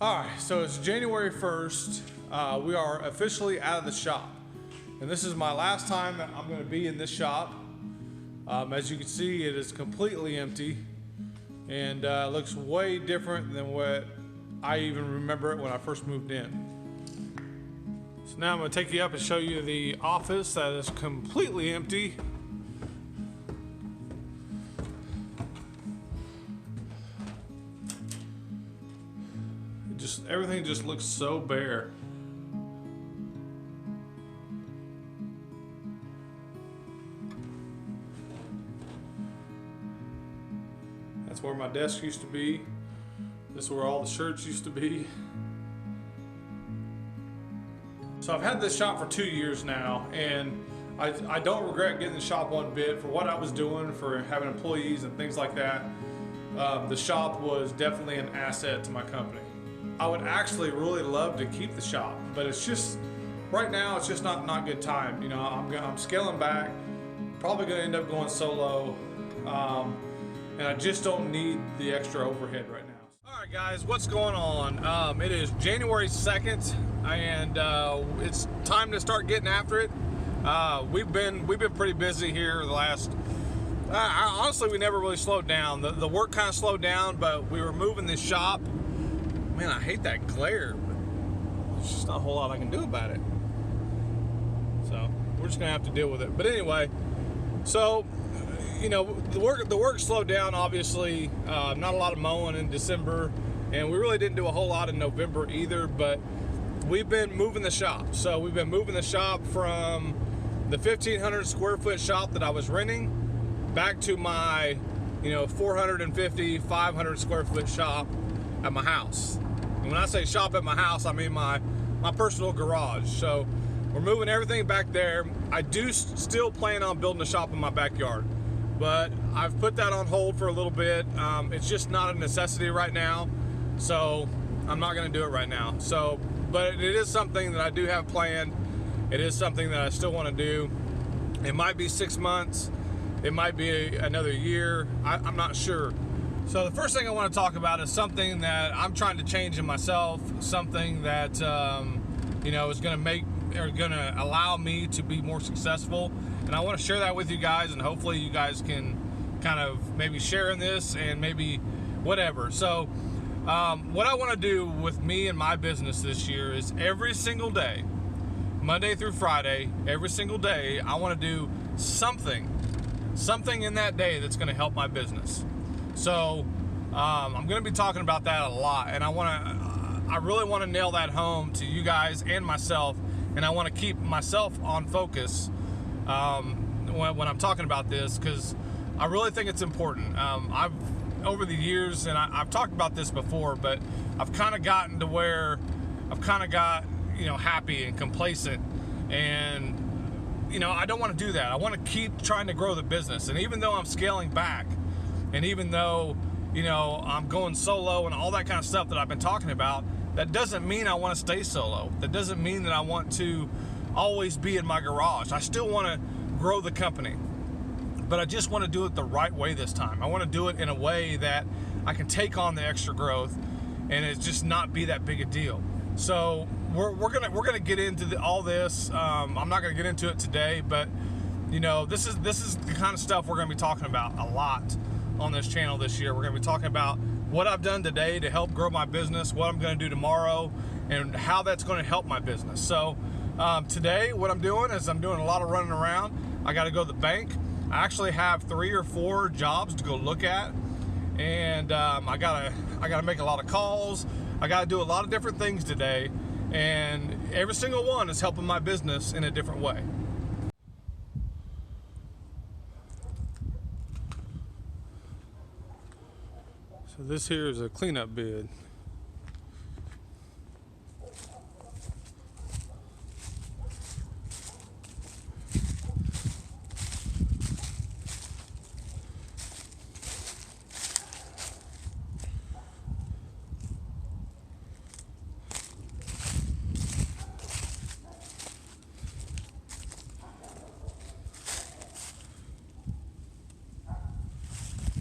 All right, so it's January 1st. We are officially out of the shop. And this is my last time that I'm gonna be in this shop. As you can see, it is completely empty and looks way different than what I even remember it when I first moved in. So now I'm gonna take you up and show you the office that is completely empty. Everything just looks so bare. That's where my desk used to be. This is where all the shirts used to be. So I've had this shop for 2 years now, and I don't regret getting the shop one bit for what I was doing, for having employees and things like that. The shop was definitely an asset to my company. I would actually really love to keep the shop, but it's just, right now it's just not good time. You know, I'm scaling back, probably gonna end up going solo, and I just don't need the extra overhead right now. All right guys, what's going on? It is January 2nd, and it's time to start getting after it. We've been pretty busy here the last, honestly we never really slowed down. The work kind of slowed down, but we were moving this shop. Man, I hate that glare, but there's just not a whole lot I can do about it. So we're just gonna have to deal with it. But anyway, so you know, the work slowed down, obviously. Not a lot of mowing in December, and we really didn't do a whole lot in November either, but we've been moving the shop. So we've been moving the shop from the 1,500 square foot shop that I was renting back to my, 450, 500 square foot shop at my house. And when I say shop at my house, I mean my personal garage. So we're moving everything back there. I do still plan on building a shop in my backyard, but I've put that on hold for a little bit. It's just not a necessity right now, so I'm not gonna do it right now. So, but it is something that I do have planned. It is something that I still wanna do. It might be 6 months, it might be another year, I'm not sure. So the first thing I want to talk about is something that I'm trying to change in myself, something that is going to allow me to be more successful, and I want to share that with you guys, and hopefully you guys can kind of maybe share in this and maybe whatever. So what I want to do with me and my business this year is every single day, Monday through Friday, every single day, I want to do something in that day that's going to help my business. So I'm going to be talking about that a lot, and I really want to nail that home to you guys and myself, and I want to keep myself on focus when I'm talking about this, because I really think it's important. I've over the years, and I've talked about this before, but I've kind of gotten to where I've kind of got happy and complacent, and I don't want to do that. I want to keep trying to grow the business, and even though I'm scaling back, and even though, I'm going solo and all that kind of stuff that I've been talking about, that doesn't mean I want to stay solo. That doesn't mean that I want to always be in my garage. I still want to grow the company, but I just want to do it the right way this time. I want to do it in a way that I can take on the extra growth and it's just not be that big a deal. So we're gonna get into all this. I'm not gonna get into it today, but this is the kind of stuff we're gonna be talking about a lot on this channel this year. We're going to be talking about what I've done today to help grow my business, what I'm going to do tomorrow, and how that's going to help my business. So today what I'm doing is I'm doing a lot of running around. I got to go to the bank. I actually have 3 or 4 jobs to go look at, and I gotta make a lot of calls. I got to do a lot of different things today, and every single one is helping my business in a different way. So this here is a cleanup bid.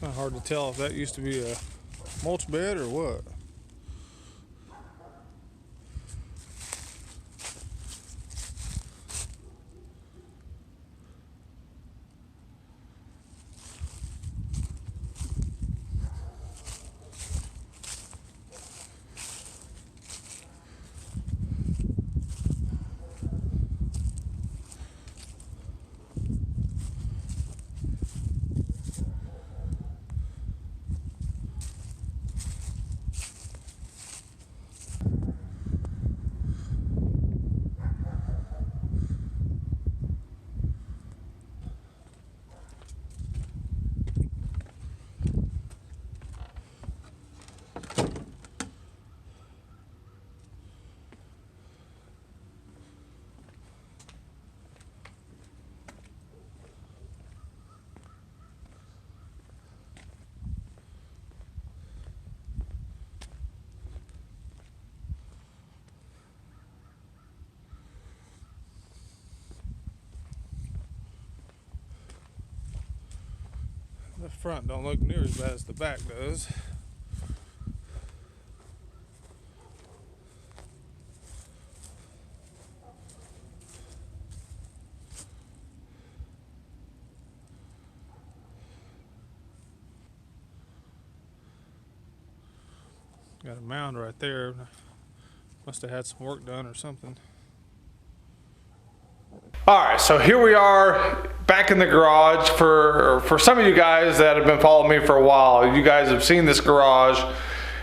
Kind of hard to tell if that used to be a mulch bed or what. The front don't look near as bad as the back does. Got a mound right there. Must have had some work done or something. All right, so here we are back in the garage. For some of you guys that have been following me for a while, you guys have seen this garage,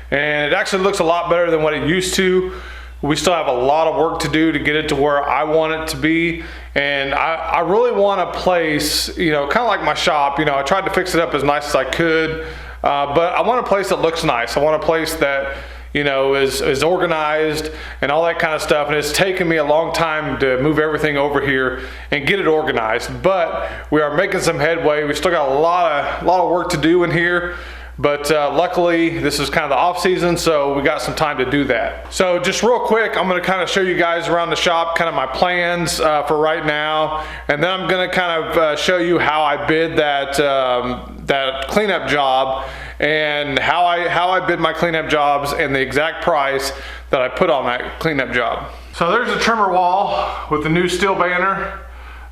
and it actually looks a lot better than what it used to. We still have a lot of work to do to get it to where I want it to be, and I really want a place, you know, kind of like my shop. You know, I tried to fix it up as nice as I could. But I want a place that looks nice. I want a place that, you know, is organized and all that kind of stuff. And it's taken me a long time to move everything over here and get it organized. But we are making some headway. We still got a lot of work to do in here. But luckily, this is kind of the off season, so we got some time to do that. So just real quick, I'm going to kind of show you guys around the shop, kind of my plans for right now, and then I'm going to kind of show you how I bid that that cleanup job, and how I bid my cleanup jobs, and the exact price that I put on that cleanup job. So there's a trimmer wall with the new steel banner.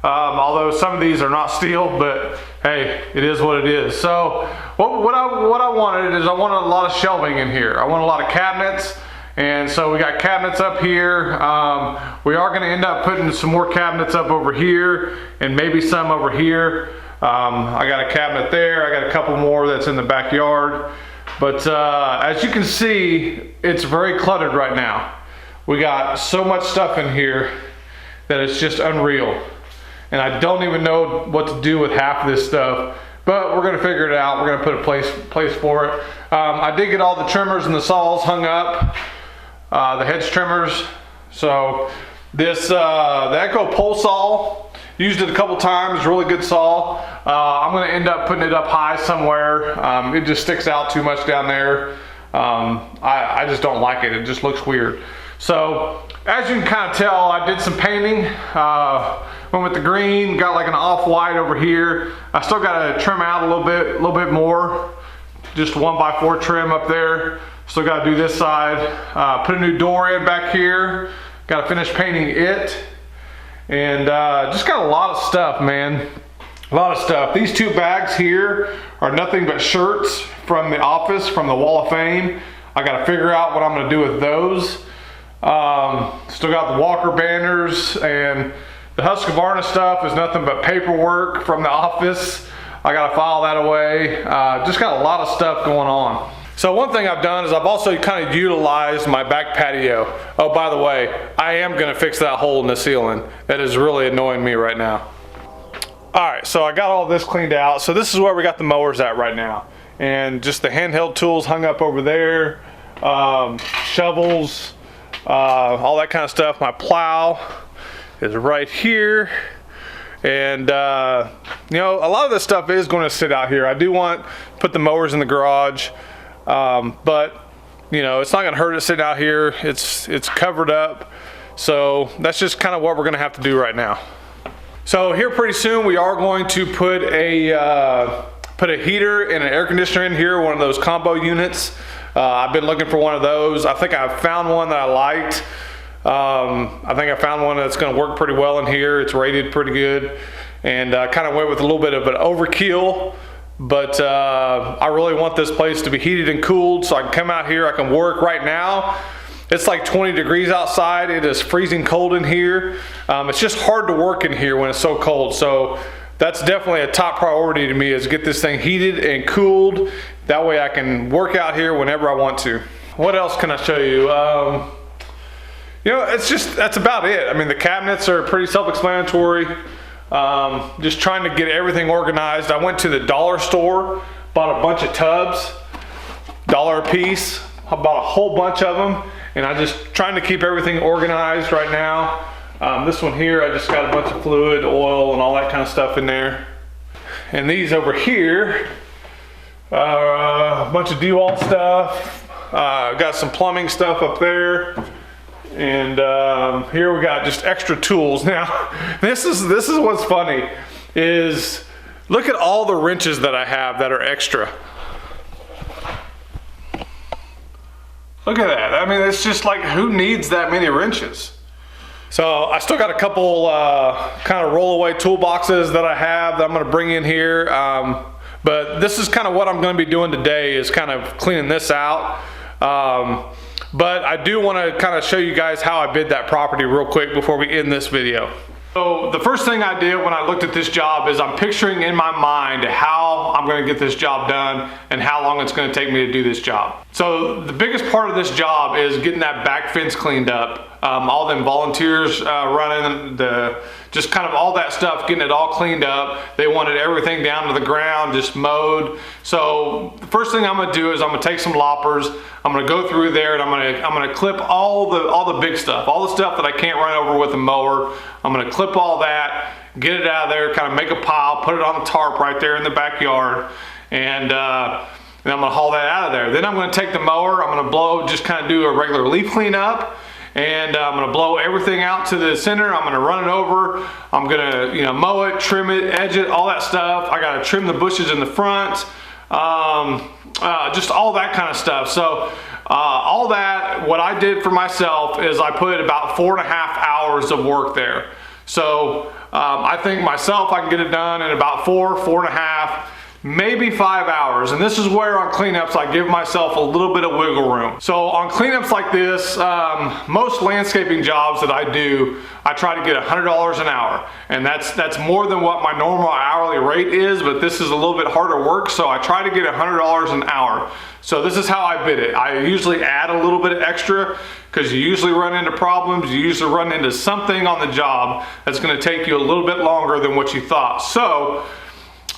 Although some of these are not steel, but hey, it is what it is. So what I wanted is I wanted a lot of shelving in here. I want a lot of cabinets, and so we got cabinets up here. We are going to end up putting some more cabinets up over here, and maybe some over here. I got a cabinet there. I got a couple more that's in the backyard. But as you can see, it's very cluttered right now. We got so much stuff in here that it's just unreal. And I don't even know what to do with half of this stuff, but we're gonna figure it out. We're gonna put a place for it. I did get all the trimmers and the saws hung up, the hedge trimmers. So this, the Echo pole saw, used it a couple times, really good saw. I'm gonna end up putting it up high somewhere. It just sticks out too much down there. I just don't like it. It just looks weird. So as you can kind of tell, I did some painting. Went with the green, got like an off-white over here. I still got to trim out a little bit more. Just 1x4 trim up there. Still got to do this side. Put a new door in back here. Got to finish painting it. And just got a lot of stuff, man. A lot of stuff. These two bags here are nothing but shirts from the office, from the Wall of Fame. I got to figure out what I'm going to do with those. Still got the Walker banners, and the Husqvarna stuff is nothing but paperwork from the office. I gotta file that away. Just got a lot of stuff going on. So one thing I've done is I've also kind of utilized my back patio. Oh, by the way, I am gonna fix that hole in the ceiling. That is really annoying me right now. All right, so I got all this cleaned out. So this is where we got the mowers at right now. And just the handheld tools hung up over there, shovels, all that kind of stuff. My plow is right here, and you know, a lot of this stuff is going to sit out here. I do want to put the mowers in the garage, but you know, it's not going to hurt to sit out here. It's covered up, so that's just kind of what we're going to have to do right now. So here pretty soon we are going to put a heater and an air conditioner in here, one of those combo units. I've been looking for one of those. I think I found one that I liked. I think I found one that's going to work pretty well in here. It's rated pretty good, and kind of went with a little bit of an overkill, but I really want this place to be heated and cooled so I can come out here. I can work. Right now it's like 20 degrees outside. It is freezing cold in here. It's just hard to work in here when it's so cold, so that's definitely a top priority to me, is get this thing heated and cooled. That way I can work out here whenever I want to. What else can I show you? You know, that's about it. I mean, the cabinets are pretty self-explanatory. Just trying to get everything organized. I went to the dollar store, bought a bunch of tubs, $1 a piece. I bought a whole bunch of them, and I'm just trying to keep everything organized right now. This one here, I just got a bunch of fluid, oil, and all that kind of stuff in there. And these over here, a bunch of DeWalt stuff. Got some plumbing stuff up there. And here we got just extra tools. Now, this is what's funny, is Look at all the wrenches that I have that are extra. Look at that. I mean, it's just like, who needs that many wrenches? So I still got a couple kind of roll-away toolboxes that I have that I'm going to bring in here. But this is kind of what I'm going to be doing today, is kind of cleaning this out. But I do want to kind of show you guys how I bid that property real quick before we end this video. So the first thing I did when I looked at this job is I'm picturing in my mind how I'm going to get this job done and how long it's going to take me to do this job. So the biggest part of this job is getting that back fence cleaned up. All them volunteers running, just kind of all that stuff, getting it all cleaned up. They wanted everything down to the ground, just mowed. So the first thing I'm going to do is I'm going to take some loppers. I'm going to go through there and I'm going to clip all the big stuff, all the stuff that I can't run over with a mower. I'm going to clip all that, get it out of there, kind of make a pile, put it on the tarp right there in the backyard, and I'm going to haul that out of there. Then I'm going to take the mower. I'm going to blow, just kind of do a regular leaf cleanup. And I'm going to blow everything out to the center. I'm going to run it over. I'm going to, mow it, trim it, edge it, all that stuff. I got to trim the bushes in the front, just all that kind of stuff. So all that, what I did for myself is I put about 4.5 hours of work there. So I think myself I can get it done in about 4.5, maybe 5 hours. And this is where on cleanups I give myself a little bit of wiggle room. So on cleanups like this, most landscaping jobs that I do, I try to get $100 an hour. And that's more than what my normal hourly rate is, but this is a little bit harder work, so I try to get $100 an hour. So this is how I bid it. I usually add a little bit of extra because you usually run into problems, you usually run into something on the job that's gonna take you a little bit longer than what you thought. So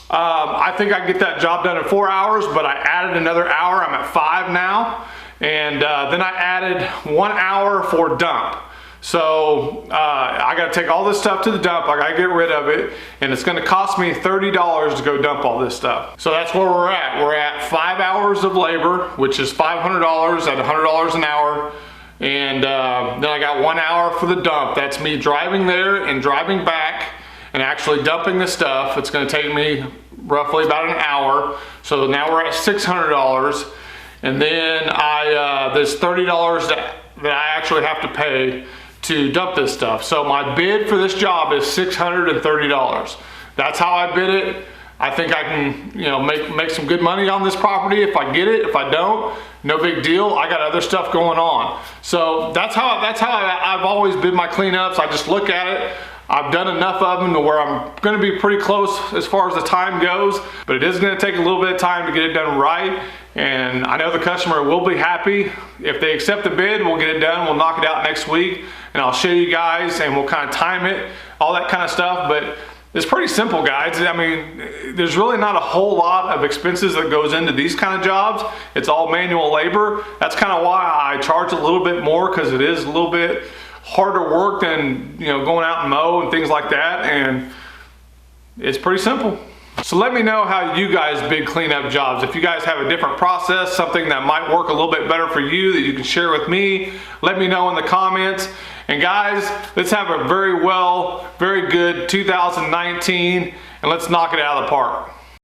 I think I can get that job done in 4 hours, but I added another hour. I'm at 5 now. And then I added 1 hour for dump. So I got to take all this stuff to the dump. I got to get rid of it. And it's going to cost me $30 to go dump all this stuff. So that's where we're at. We're at 5 hours of labor, which is $500 at $100 an hour. And then I got 1 hour for the dump. That's me driving there and driving back and actually dumping the stuff. It's going to take me roughly about an hour. So now we're at $600. And then there's $30 that I actually have to pay to dump this stuff. So my bid for this job is $630. That's how I bid it. I think I can, make some good money on this property if I get it. If I don't, no big deal. I got other stuff going on. So that's how I've always bid my cleanups. I just look at it. I've done enough of them to where I'm going to be pretty close as far as the time goes, but it is going to take a little bit of time to get it done right. And I know the customer will be happy. If they accept the bid, we'll get it done. We'll knock it out next week, and I'll show you guys, and we'll kind of time it, all that kind of stuff. But it's pretty simple, guys. I mean, there's really not a whole lot of expenses that goes into these kind of jobs. It's all manual labor. That's kind of why I charge a little bit more, because it is a little bit harder work than going out and mow and things like that, and it's pretty simple. So let me know how you guys bid cleanup jobs. If you guys have a different process, something that might work a little bit better for you that you can share with me, let me know in the comments. And guys, let's have a very good 2019, and let's knock it out of the park.